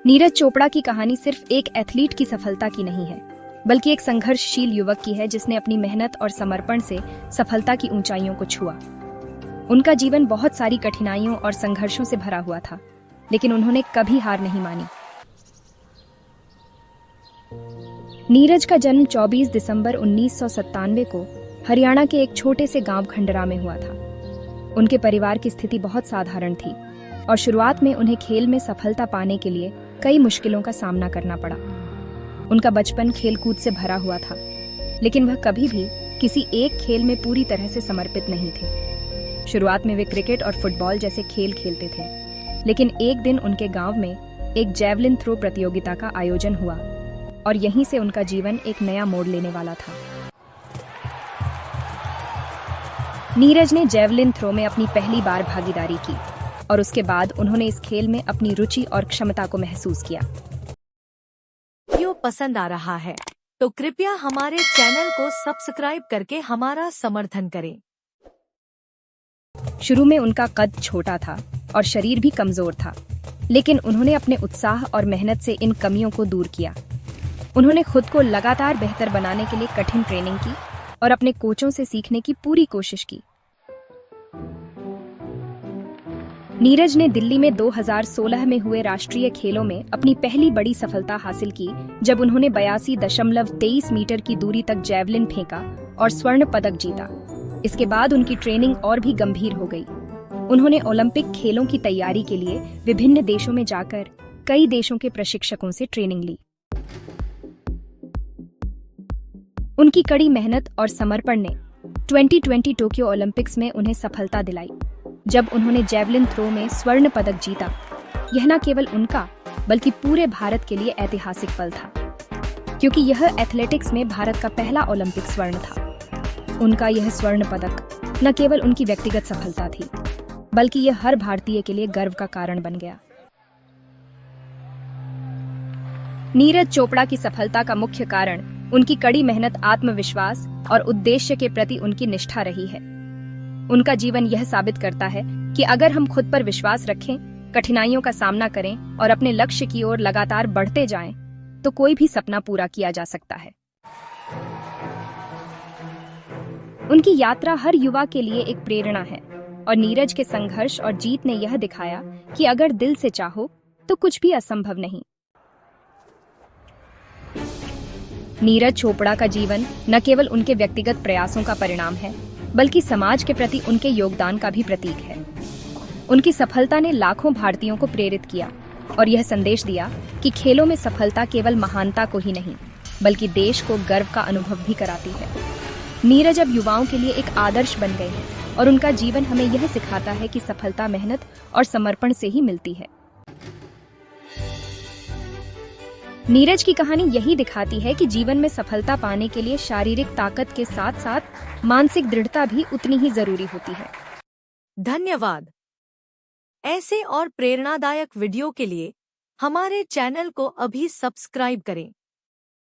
नीरज चोपड़ा की कहानी सिर्फ एक एथलीट की सफलता की नहीं है, बल्कि एक संघर्षशील युवक की है जिसने अपनी मेहनत और समर्पण से सफलता की ऊंचाइयों को छुआ। उनका जीवन बहुत सारी कठिनाइयों और संघर्षों से भरा हुआ था, लेकिन उन्होंने कभी हार नहीं मानी। नीरज का जन्म 24 दिसंबर 1997 को हरियाणा के एक छोटे से गांव खंडरा में हुआ था। उनके परिवार की स्थिति बहुत साधारण थी और शुरुआत में उन्हें खेल में सफलता पाने के लिए कई मुश्किलों का सामना करना पड़ा। उनका बचपन खेलकूद से भरा हुआ था, लेकिन वह कभी भी किसी एक खेल में पूरी तरह से समर्पित नहीं थे। शुरुआत में वे क्रिकेट और फुटबॉल जैसे खेल खेलते थे, लेकिन एक दिन उनके गांव में एक जैवलिन थ्रो प्रतियोगिता का आयोजन हुआ और यहीं से उनका जीवन एक नया मोड़ लेने वाला था। नीरज ने जैवलिन थ्रो में अपनी पहली बार भागीदारी की और उसके बाद उन्होंने इस खेल में अपनी रुचि और क्षमता को महसूस किया। वीडियो पसंद आ रहा है तो कृपया हमारे चैनल को सब्सक्राइब करके हमारा समर्थन करें। शुरू में उनका कद छोटा था और शरीर भी कमजोर था, लेकिन उन्होंने अपने उत्साह और मेहनत से इन कमियों को दूर किया। उन्होंने खुद को लगातार बेहतर बनाने के लिए कठिन ट्रेनिंग की और अपने कोचों से सीखने की पूरी कोशिश की। नीरज ने दिल्ली में 2016 में हुए राष्ट्रीय खेलों में अपनी पहली बड़ी सफलता हासिल की, जब उन्होंने 82.23 मीटर की दूरी तक जैवलिन फेंका और स्वर्ण पदक जीता। इसके बाद उनकी ट्रेनिंग और भी गंभीर हो गई। उन्होंने ओलंपिक खेलों की तैयारी के लिए विभिन्न देशों में जाकर कई देशों के प्रशिक्षकों से ट्रेनिंग ली। उनकी कड़ी मेहनत और समर्पण ने 2020 टोक्यो ओलंपिक्स में उन्हें सफलता दिलाई, जब उन्होंने जैवलिन थ्रो में स्वर्ण पदक जीता। यह न केवल उनका बल्कि पूरे भारत के लिए ऐतिहासिक पल था, क्योंकि यह एथलेटिक्स में भारत का पहला ओलंपिक स्वर्ण था। उनका यह स्वर्ण पदक न केवल उनकी व्यक्तिगत सफलता थी, बल्कि यह हर भारतीय के लिए गर्व का कारण बन गया। नीरज चोपड़ा की सफलता का मुख्य कारण उनकी कड़ी मेहनत, आत्मविश्वास और उद्देश्य के प्रति उनकी निष्ठा रही है। उनका जीवन यह साबित करता है कि अगर हम खुद पर विश्वास रखें, कठिनाइयों का सामना करें और अपने लक्ष्य की ओर लगातार बढ़ते जाएं, तो कोई भी सपना पूरा किया जा सकता है। उनकी यात्रा हर युवा के लिए एक प्रेरणा है और नीरज के संघर्ष और जीत ने यह दिखाया कि अगर दिल से चाहो तो कुछ भी असंभव नहीं। नीरज चोपड़ा का जीवन न केवल उनके व्यक्तिगत प्रयासों का परिणाम है, बल्कि समाज के प्रति उनके योगदान का भी प्रतीक है। उनकी सफलता ने लाखों भारतीयों को प्रेरित किया और यह संदेश दिया कि खेलों में सफलता केवल महानता को ही नहीं, बल्कि देश को गर्व का अनुभव भी कराती है। नीरज अब युवाओं के लिए एक आदर्श बन गए हैं और उनका जीवन हमें यह सिखाता है कि सफलता मेहनत और समर्पण से ही मिलती है। नीरज की कहानी यही दिखाती है कि जीवन में सफलता पाने के लिए शारीरिक ताकत के साथ साथ मानसिक दृढ़ता भी उतनी ही जरूरी होती है। धन्यवाद। ऐसे और प्रेरणादायक वीडियो के लिए हमारे चैनल को अभी सब्सक्राइब करें।